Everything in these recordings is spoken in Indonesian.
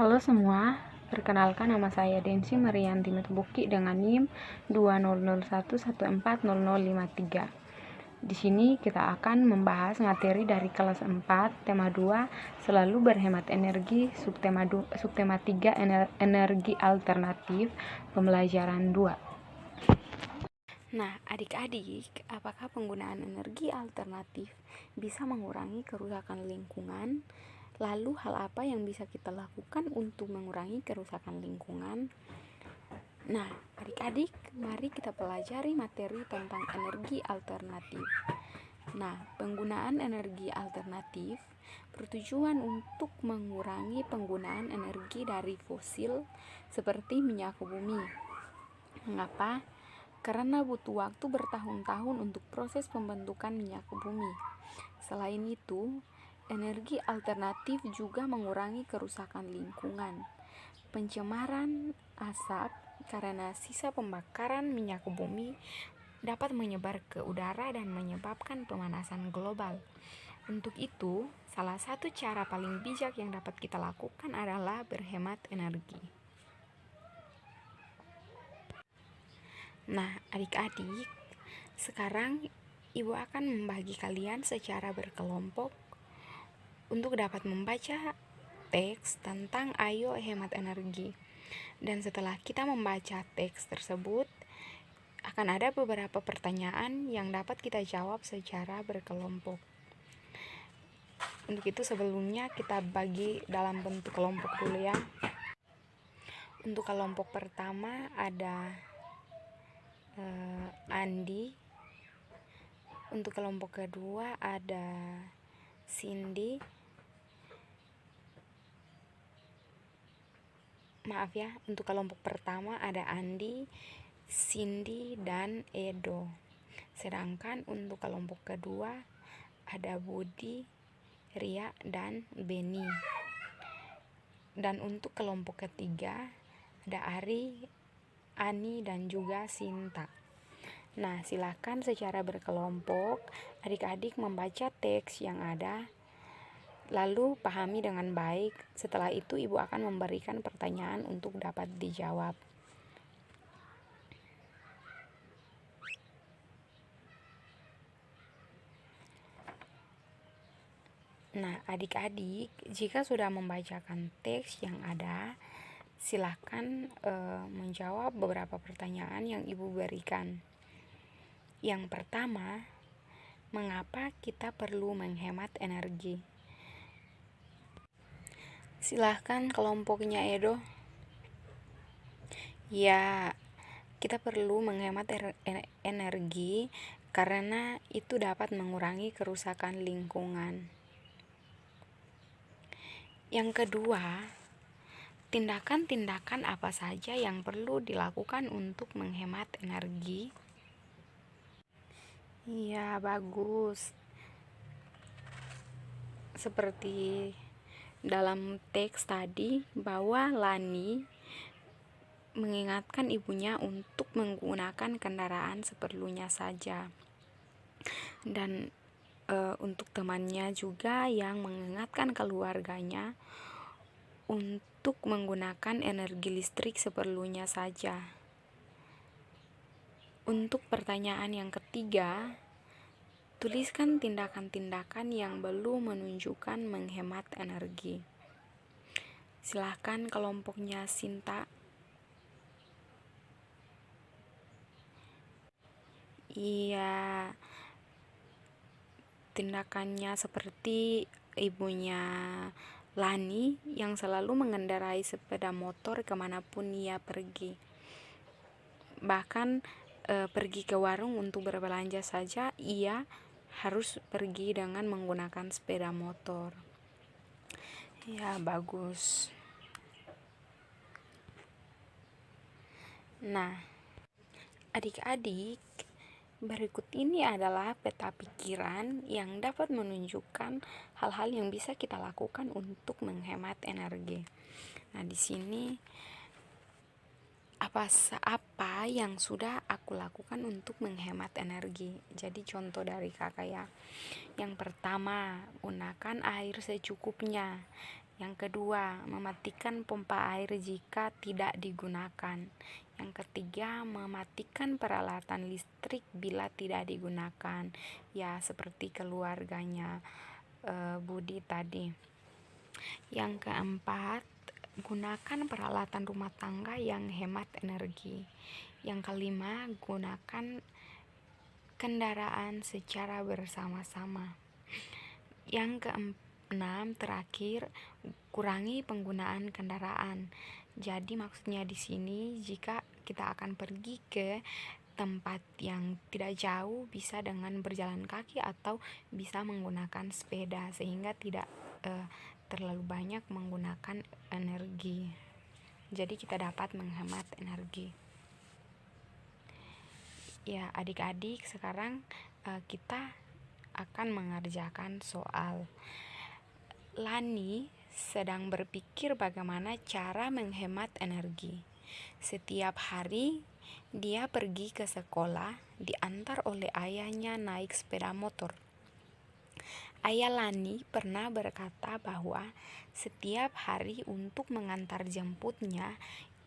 Halo semua, perkenalkan nama saya Densi Marianti Metubuki dengan NIM 2001140053. Di sini kita akan membahas materi dari kelas 4, tema 2, selalu berhemat energi, subtema 3, energi alternatif, pembelajaran 2. Nah, adik-adik, apakah penggunaan energi alternatif bisa mengurangi kerusakan lingkungan? Lalu hal apa yang bisa kita lakukan untuk mengurangi kerusakan lingkungan? Nah, adik-adik, mari kita pelajari materi tentang energi alternatif. Nah, penggunaan energi alternatif bertujuan untuk mengurangi penggunaan energi dari fosil seperti minyak bumi. Mengapa? Karena butuh waktu bertahun-tahun untuk proses pembentukan minyak bumi. Selain itu, energi alternatif juga mengurangi kerusakan lingkungan. Pencemaran asap karena sisa pembakaran minyak bumi dapat menyebar ke udara dan menyebabkan pemanasan global. Untuk itu, salah satu cara paling bijak yang dapat kita lakukan adalah berhemat energi. Nah, adik-adik, sekarang Ibu akan membagi kalian secara berkelompok untuk dapat membaca teks tentang ayo hemat energi. Dan setelah kita membaca teks tersebut, akan ada beberapa pertanyaan yang dapat kita jawab secara berkelompok. Untuk itu sebelumnya kita bagi dalam bentuk kelompok dulu ya. Untuk kelompok pertama ada Andi. Untuk kelompok kedua ada Cindy. Maaf ya, untuk kelompok pertama ada Andi, Cindy, dan Edo. Sedangkan untuk kelompok kedua ada Budi, Ria, dan Beni. Dan untuk kelompok ketiga ada Ari, Ani, dan juga Sinta. Nah, silakan secara berkelompok adik-adik membaca teks yang ada, lalu pahami dengan baik. Setelah itu Ibu akan memberikan pertanyaan untuk dapat dijawab. Nah, adik-adik, jika sudah membacakan teks yang ada, silakan menjawab beberapa pertanyaan yang Ibu berikan. Yang pertama, mengapa kita perlu menghemat energi? Silahkan kelompoknya Edo. Ya, kita perlu menghemat energi karena itu dapat mengurangi kerusakan lingkungan. Yang kedua, tindakan-tindakan apa saja yang perlu dilakukan untuk menghemat energi? Iya, bagus. Seperti dalam teks tadi bahwa Lani mengingatkan ibunya untuk menggunakan kendaraan seperlunya saja. Dan untuk temannya juga yang mengingatkan keluarganya untuk menggunakan energi listrik seperlunya saja. Untuk pertanyaan yang ketiga, tuliskan tindakan-tindakan yang belum menunjukkan menghemat energi. Silahkan kelompoknya Sinta. Iya, tindakannya seperti ibunya Lani yang selalu mengendarai sepeda motor kemanapun ia pergi. Bahkan pergi ke warung untuk berbelanja saja, ia harus pergi dengan menggunakan sepeda motor. Ya, bagus. Nah, adik-adik, berikut ini adalah peta pikiran yang dapat menunjukkan hal-hal yang bisa kita lakukan untuk menghemat energi. Nah, di sini apa yang sudah aku lakukan untuk menghemat energi. Jadi contoh dari kakak ya. Yang pertama, gunakan air secukupnya. Yang kedua, mematikan pompa air jika tidak digunakan. Yang ketiga, mematikan peralatan listrik bila tidak digunakan. Ya, seperti keluarganya Budi tadi. Yang keempat, gunakan peralatan rumah tangga yang hemat energi. Yang kelima, gunakan kendaraan secara bersama-sama. Yang keenam, terakhir, kurangi penggunaan kendaraan. Jadi maksudnya di sini jika kita akan pergi ke tempat yang tidak jauh, bisa dengan berjalan kaki atau bisa menggunakan sepeda sehingga tidak terlalu banyak menggunakan energi. Jadi kita dapat menghemat energi. Ya, adik-adik, sekarang kita akan mengerjakan soal. Lani sedang berpikir bagaimana cara menghemat energi. Setiap hari dia pergi ke sekolah, diantar oleh ayahnya naik sepeda motor. Ayah Lani pernah berkata bahwa setiap hari untuk mengantar jemputnya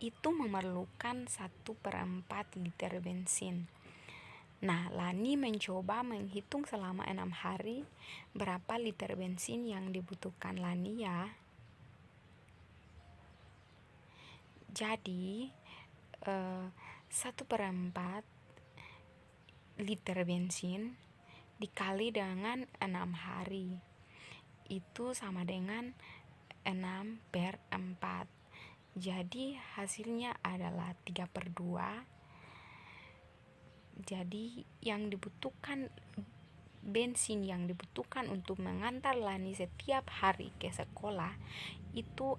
itu memerlukan 1/4 liter bensin. Nah, Lani mencoba menghitung selama 6 hari berapa liter bensin yang dibutuhkan Lani ya. Jadi 1/4 liter bensin dikali dengan 6 hari itu sama dengan 6/4. Jadi hasilnya adalah 3/2. Jadi yang dibutuhkan, bensin yang dibutuhkan untuk mengantar Lani setiap hari ke sekolah itu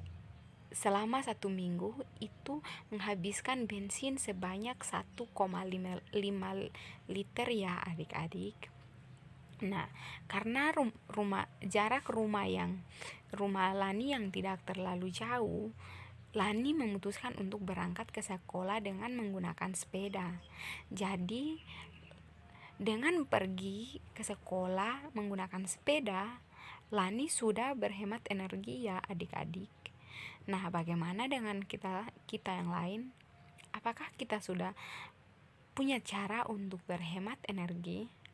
selama 1 minggu itu menghabiskan bensin sebanyak 1,5 liter ya adik-adik. Nah, karena jarak rumah Lani yang tidak terlalu jauh, Lani memutuskan untuk berangkat ke sekolah dengan menggunakan sepeda. Jadi dengan pergi ke sekolah menggunakan sepeda, Lani sudah berhemat energi ya adik-adik. Nah, bagaimana dengan kita yang lain? Apakah kita sudah punya cara untuk berhemat energi?